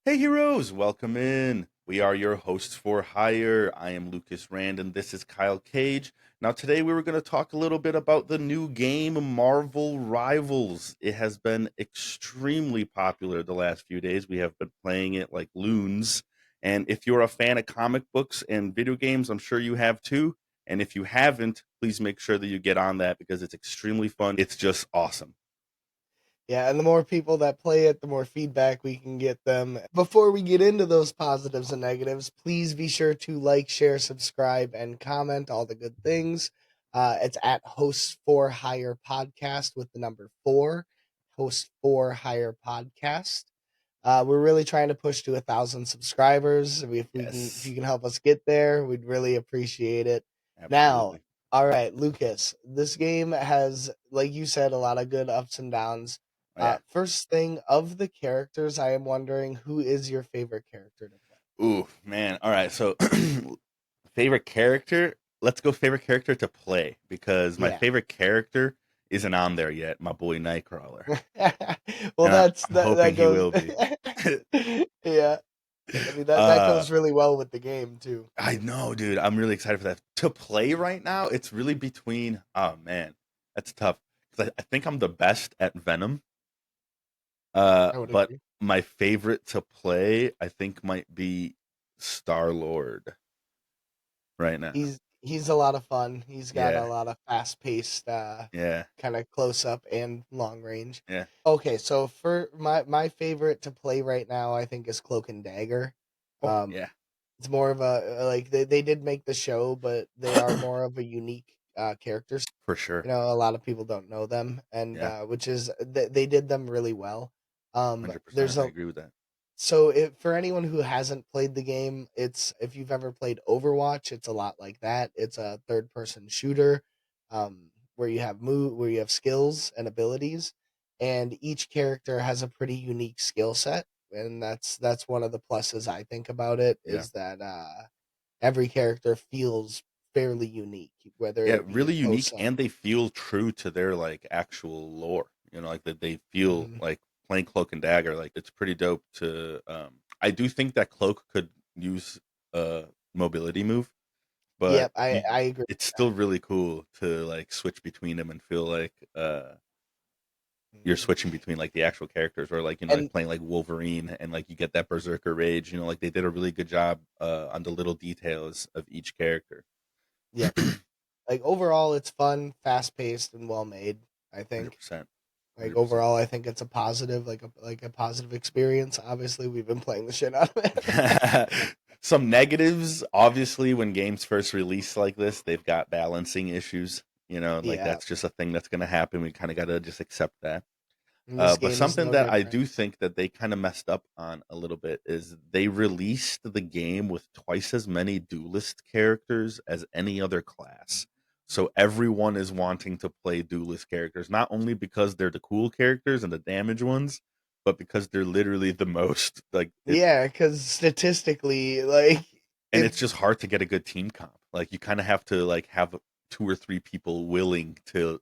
Hey heroes, welcome in. We are your hosts for hire. I am Lucas Rand and this is Kyle Cage. Now today we were going to talk a little bit about the new game Marvel Rivals. It has been extremely popular the last few days. We have been playing it like loons. And if you're a fan of comic books and video games, I'm sure you have too. And if you haven't, please make sure that you get on that because it's extremely fun. It's just awesome. Yeah, and the more people that play it, the more feedback we can get them. Before we get into those positives and negatives, please be sure to like, share, subscribe, and comment all the good things. It's at Hosts4Hire podcast with the number four, Hosts4Hire podcast. We're really trying to push to 1,000 subscribers. If Yes, you can help us get there, we'd really appreciate it. Now, absolutely. all right, Lucas, this game has, like you said, a lot of good ups and downs. Oh, yeah. First thing, of the characters, I am wondering who is your favorite character to play? Ooh, man. All right. So, favorite character? Let's go favorite character to play because my Yeah. favorite character isn't on there yet. My boy Nightcrawler, Well, and I'm hoping that he goes. will be. Yeah, I mean that uh, goes really well with the game too. I know, dude. I'm really excited for that. To play right now, it's really between. Oh man, that's tough because I think I'm the best at Venom. I would But agree. my favorite to play, I think, might be Star Lord right now. He's a lot of fun. He's got a Yeah, lot of fast paced, yeah, kind of close up and long range. yeah. Okay, so for my favorite to play right now, I think is Cloak and Dagger. Oh, Um, yeah. it's more of a like they did make the show, but they are more of a unique characters. For sure. You know, a lot of people don't know them, and Yeah, which is they did them really well. There's 100%. I a agree with that. so if for anyone who hasn't played the game, it's if you've ever played Overwatch, it's a lot like that. It's a third person shooter where where you have skills and abilities, and each character has a pretty unique skill set, and that's one of the pluses I think about it Yeah. is that every character feels fairly unique, whether Yeah, it be really unique close up. and they feel true to their like actual lore. You know, like that they feel Mhm. like playing Cloak and Dagger, like it's pretty dope to I do think that Cloak could use a mobility move, but Yep, I agree. it's still really cool to like switch between them and feel like you're Mhm. switching between like the actual characters or like like And playing like Wolverine and like you get that berserker rage, like they did a really good job on the little details of each character. yep, like overall, it's fun, fast paced, and well made. I think. 100%. Like 100%. overall, I think it's a positive, like a positive experience. Obviously, we've been playing the shit out of it. Some negatives, obviously, when games first release like this, they've got balancing issues. Like Yeah, that's just a thing that's going to happen. We kind of got to just accept that. and this But game is something no that I different. do think that they kind of messed up on a little bit is they released the game with twice as many duelist characters as any other class. So everyone is wanting to play duelist characters, not only because they're the cool characters and the damage ones, but because they're literally the most like it, Yeah, because statistically, like and if it's just hard to get a good team comp. Like you kind of have to like have two or three people willing to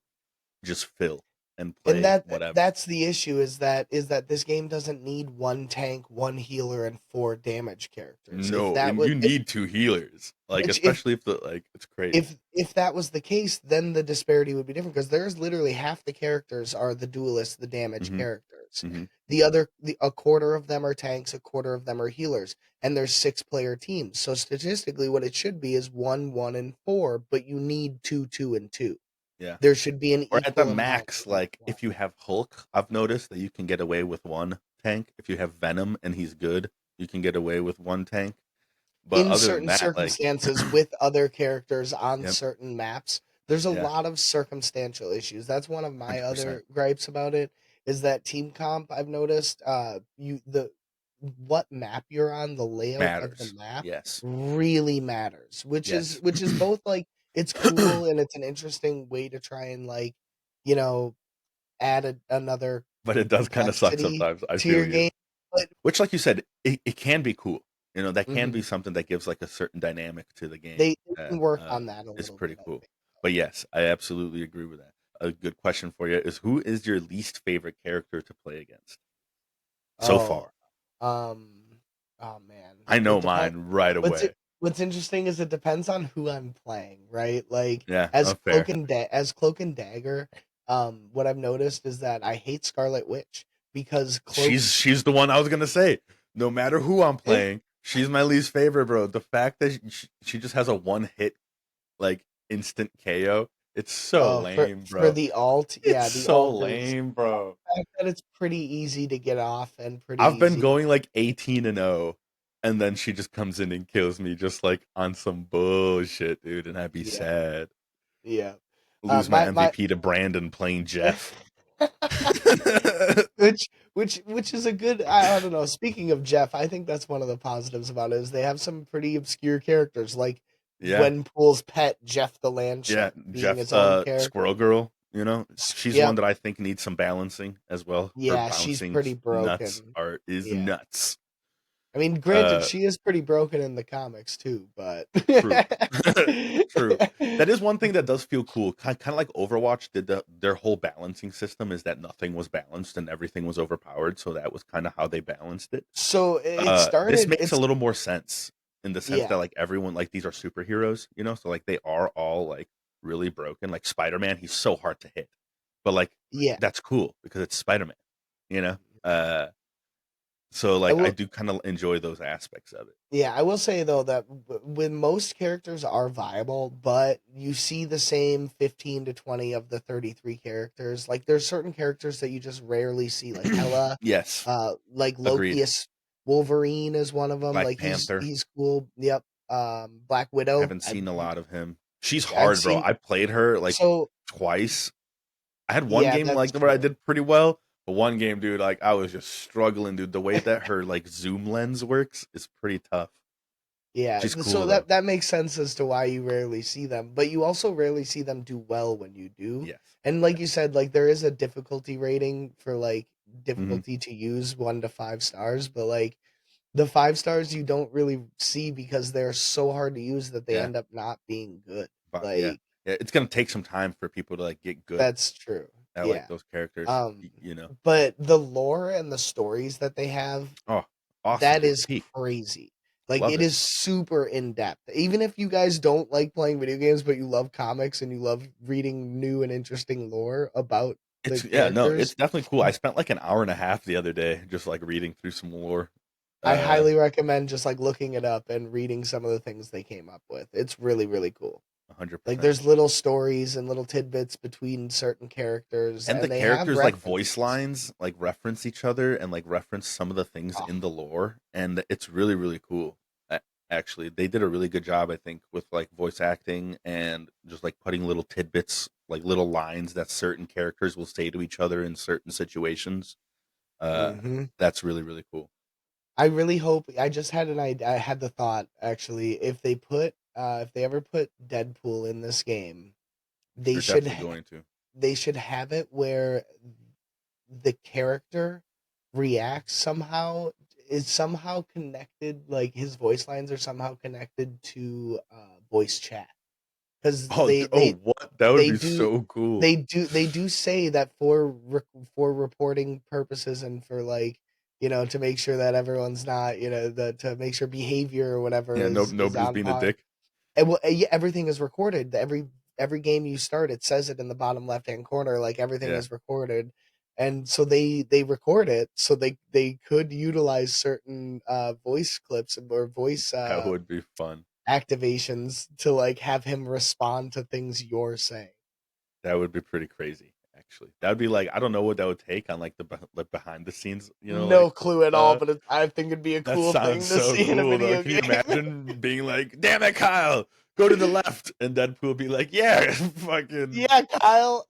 just fill and and play whatever. that's the issue is that this game doesn't need one tank, one healer, and four damage characters. If No, that and was you need two healers. Like which especially if the like it's crazy. if that was the case, then the disparity would be different because there's literally half the characters are the duelists, the damage Mhm. characters. Mhm. A quarter of them are tanks, a quarter of them are healers, and there's 6 player teams. So statistically, what it should be is 1, 1, and 4, but you need 2, 2, and 2. Yeah. There should be an Or at the equal amount max, of each like one. if you have Hulk, I've noticed that you can get away with one tank. If you have Venom and he's good, you can get away with one tank. But In other than certain that, like circumstances with other characters on yep, certain maps, there's a yeah, lot of circumstantial issues. That's one of my 100% other gripes about it is that team comp I've noticed you the what map you're on, the layout of the matters. map Yes. really matters, Yes. which is both like it's cool and it's an interesting way to try and like, you know, add another But it does kind of suck complexity sometimes. I to feel your you. game. But Which like you said, it can be cool. That can be mhm, something that gives like a certain dynamic to the game they that can work on that a is little pretty bit, I cool. think. But yes, I absolutely agree with that. A good question for you is who is your least favorite character to play against so Oh, far? Oh man, I know it depends. mine right What's it? away. What's interesting is it depends on who I'm playing, right? Like Yeah, as fair. Cloak and Dagger, what I've noticed is that I hate Scarlet Witch because Cloak. She's the one I was gonna say. No matter who I'm playing, she's my least favorite, bro. The fact that she just has a one hit like instant KO, it's so Oh, lame, for bro. the alt, It's yeah, the so alt is lame, bro. the fact that it's pretty easy to get off and pretty I've been easy to going like 18-0, and then she just comes in and kills me just like on some bullshit, dude, and I'd be yeah, sad. yeah. Lose my My MVP to Brandon playing Jeff. which is a good I don't know. Speaking of Jeff, I think that's one of the positives about it is they have some pretty obscure characters like Yeah. Gwenpool's pet Jeff the Yeah, Landship being Jeff its own the character. Squirrel Girl, you know, she's one Yep. that I think needs some balancing as well. Her Yeah, she's bouncing pretty nuts broken. are is Yeah. nuts. I mean, granted, Uh she is pretty broken in the comics too, but True. True. That is one thing that does feel cool. Kind of like Overwatch did their whole balancing system is that nothing was balanced and everything was overpowered, so that was kind of how they balanced it. so it This started. makes a little more sense in the sense that Yeah, like everyone like these are superheroes, you know, so like they are all like really broken. Like Spider-Man, he's so hard to hit. But like yeah. that's cool because it's Spider-Man, you know? So I like I will. do kind of enjoy those aspects of it. Yeah, I will say though that when most characters are viable, but you see the same 15 to 20 of the 33 characters. Like there's certain characters that you just rarely see, like Hela, Yes, like agreed. Lokius Wolverine is one of them. Black Like Panther. he's cool. Yep. Black Widow. Haven't seen a lot of him. She's I've hard, bro. seen I played her like so twice. I had one yeah, game that's like where I true. did pretty well, but one game, dude, like I was just struggling, dude. The way that her like zoom lens works is pretty tough. Yeah, She's so cool though. that makes sense as to why you rarely see them, but you also rarely see them do well when you do. Yes. And like Yes. you said, like there is a difficulty rating for like Hmm. difficulty to use 1 to 5 stars, but like the 5 stars you don't really see because they're so hard to use that they Yeah. end up not being good. But yeah. Like Yeah. It's gonna take some time for people to like get good that's true. at like Yeah. those characters. Um, You know. but the lore and the stories that they have Oh, awesome, that dude. is Peak. crazy. Like Love it it. is super in depth. Even if you guys don't like playing video games, but you love comics and you love reading new and interesting lore about the It's yeah, no, it's characters, definitely cool. I spent like an hour and a half the other day just like reading through some lore. I Uh highly recommend just like looking it up and reading some of the things they came up with. It's really, really cool. Like 100%. there's little stories and little tidbits between certain characters And the and they have characters like voice references. lines like reference each other and like reference some of the things Oh, in the lore, and it's really really cool. Actually, they did a really good job, I think, with like voice acting and just like putting little tidbits, like little lines that certain characters will say to each other in certain situations. Uh, hmm. that's really really cool. I really hope I just had an idea. I had the thought actually if they ever put Deadpool in this game, they They're should definitely going to. they should have it where the character reacts somehow is somehow connected like his voice lines are somehow connected to voice chat because Oh, oh, what? That would they be do so cool. they do say that for reporting purposes and for like to make sure that everyone's not to make sure behavior or whatever Yeah, no, is nobody's on being a par. dick. And well, yeah, everything is recorded. Every game you start, it says it in the bottom left hand corner, like everything Yeah, is recorded. And so they record it, so they could utilize certain voice clips or voice that would be fun. activations to like have him respond to things you're saying. That would be pretty crazy, actually. That would be like I don't know what that would take on like the like behind the scenes, like No clue at all, but I think it'd be a that cool sounds thing to so see in a cool though. video Can you game. imagine being like, "Damn it, Kyle, go to the left," and Deadpool be like, "Yeah, fucking." Yeah, Kyle.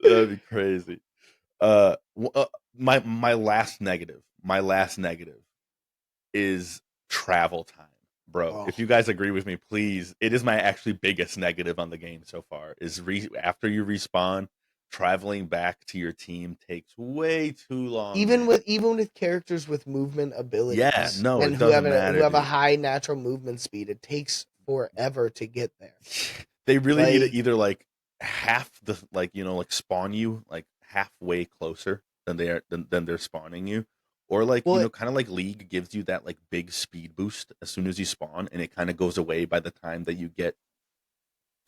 That'd be crazy. My last negative is travel time, bro. Oh, If you guys agree with me, please. It is my actually biggest negative on the game so far. Is after you respawn, traveling back to your team takes way too long, man. even with characters with movement Yeah, abilities no, and it doesn't who matter, have a dude. high natural movement speed, it takes forever to get there. They really need to Like, either like half the like like spawn you like halfway closer than they are than they're spawning you, Or like, Well, kind of like League gives you that like big speed boost as soon as you spawn, and it kind of goes away by the time that you get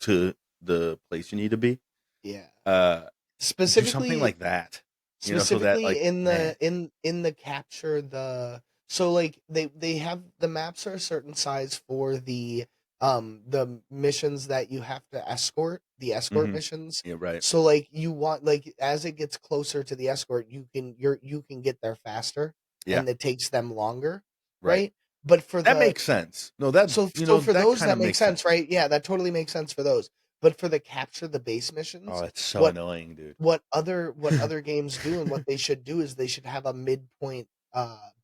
to the place you need to be. yeah. Uh, do something Specifically like that, so that specifically like, in man, the capture so like they have the maps are a certain size for the missions that you have to escort, the escort hmm missions. yeah, right, So like you want, like, as it gets closer to the escort, you can get there faster yeah, and it takes them longer, right. right? But for That the makes sense. No, that so for that those kind that of makes makes sense, sense. right? Yeah, that totally makes sense for those. But for the capture the base Oh, missions, it's so what annoying, dude. what other games do, and what they should do, is they should have a midpoint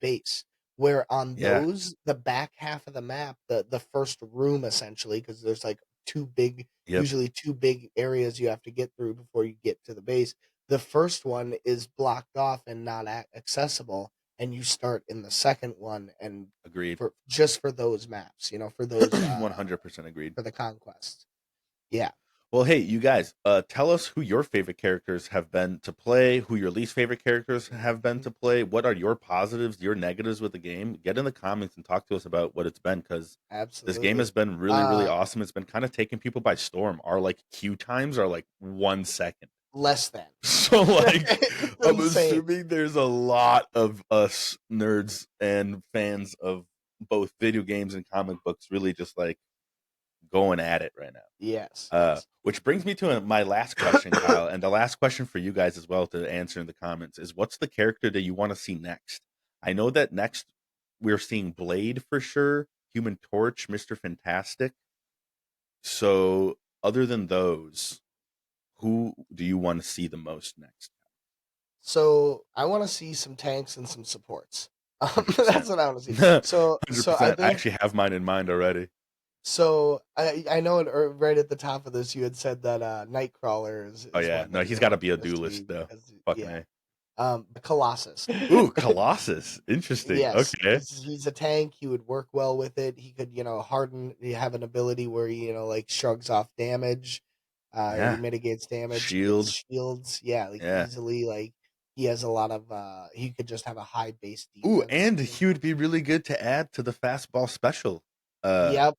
base, where on Yeah. those, the back half of the map, the first room essentially, because there's like Yep. usually two big areas you have to get through before you get to the base. The first one is blocked off and not accessible, and you start in the second one, and Agreed. for just for those maps, for those 100% agreed. for the conquest. Yeah, Well, hey, you guys, tell us who your favorite characters have been to play, who your least favorite characters have been mhm, to play. What are your positives, your negatives with the game? Get in the comments and talk to us about what it's been, because this game has absolutely. been really, really Uh, awesome. It's been kind of taking people by storm. Our like queue times are like 1 second. Less than. So like, It's I'm insane. assuming there's a lot of us nerds and fans of both video games and comic books really just like going at it right now. Yes, yes. Which brings me to my last question, Kyle, and the last question for you guys as well to answer in the comments is, what's the character that you want to see next? I know that next we're seeing Blade for sure, Human Torch, Mr. Fantastic. So other than those, who do you want to see the most next? So I want to see some tanks and some supports. Hundred That's percent, what I want to see. hundred So I percent. I think actually have mine in mind already. I know right at the top of this you had said that Nightcrawler Oh is yeah, one no, that he's you got to want be a to duelist see, though. because Fucking yeah. a. Colossus. Ooh, Colossus. Interesting. Yes, Okay. because he's a tank. He would work well with it. He could, harden. He have an ability where he, like, shrugs off damage. He Yeah. mitigates damage. He gets Shield. shields. Yeah, like, Yeah. easily. Like, he has a lot of. He could just have a high base Ooh, defense. and he would be really good to add to the fastball special uh Yep.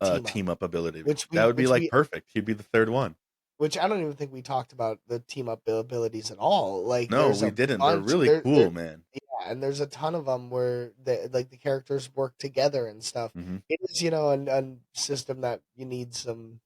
Team up, team up ability. which That we would be which like we perfect. He'd be the third one. which I don't even think we talked about the team up abilities at all. Like, No, there's we a didn't. They're bunch really there. cool, man. Yeah, and there's a ton of them where the characters work together and stuff. Hmm. It is, a system that you need some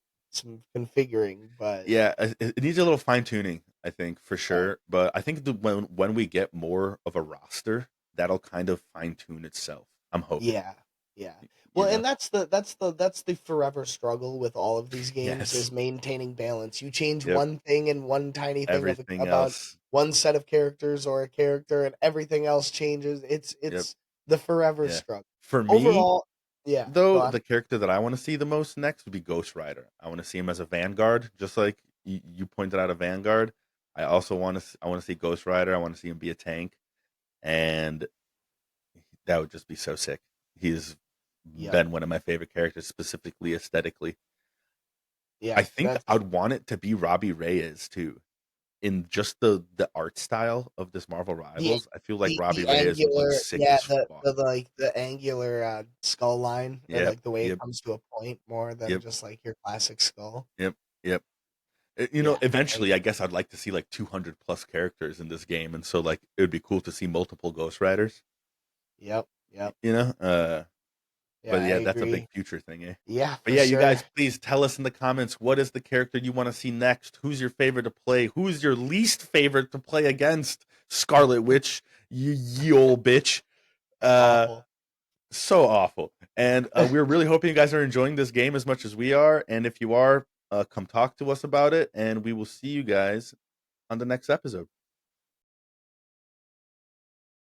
configuring, but Yeah, it needs a little fine tuning, I think, for yeah, sure. But I think when we get more of a roster, that'll kind of fine tune itself. I'm hoping. yeah, yeah. You Well, know. and that's the forever struggle with all of these games, Yes. is maintaining balance. You change Yep. one thing and one tiny thing Everything about else. one set of characters or a character, and everything else changes. It's Yep. it's the forever Yeah. struggle. For me, Overall, yeah. Go though, on. the character that I want to see the most next would be Ghost Rider. I want to see him as a Vanguard, just like you pointed out a Vanguard. I also I want to see Ghost Rider. I want to see him be a tank, and that would just be so sick. He's Yep. been one of my favorite characters, specifically aesthetically. I Yeah. think I'd want it to be Robbie Reyes too. In just the art style of this Marvel The Rivals, I feel like Robbie the Reyes would look angular, sick yeah, as fuck. the angular, skull line, or, Yep, like, the way it yep, comes to a point more than yep, just, like, your classic skull. yep, yep. Yeah, I Eventually, I agree. guess I'd like to see like 200 plus characters in this game, and so like it would be cool to see multiple Ghost Riders. Yep, yep. You know, Yeah, but I yeah, that's a big agree. future thing, eh? Yeah, But for yeah, you sure. guys, please tell us in the comments, what is the character you want to see next? Who's your favorite to play? Who's your least favorite to play against? Scarlet Witch, you ye old bitch. Uh, Awful. so awful. And we're really hoping you guys are enjoying this game as much as we are. And if you are, come talk to us about it. And we will see you guys on the next episode.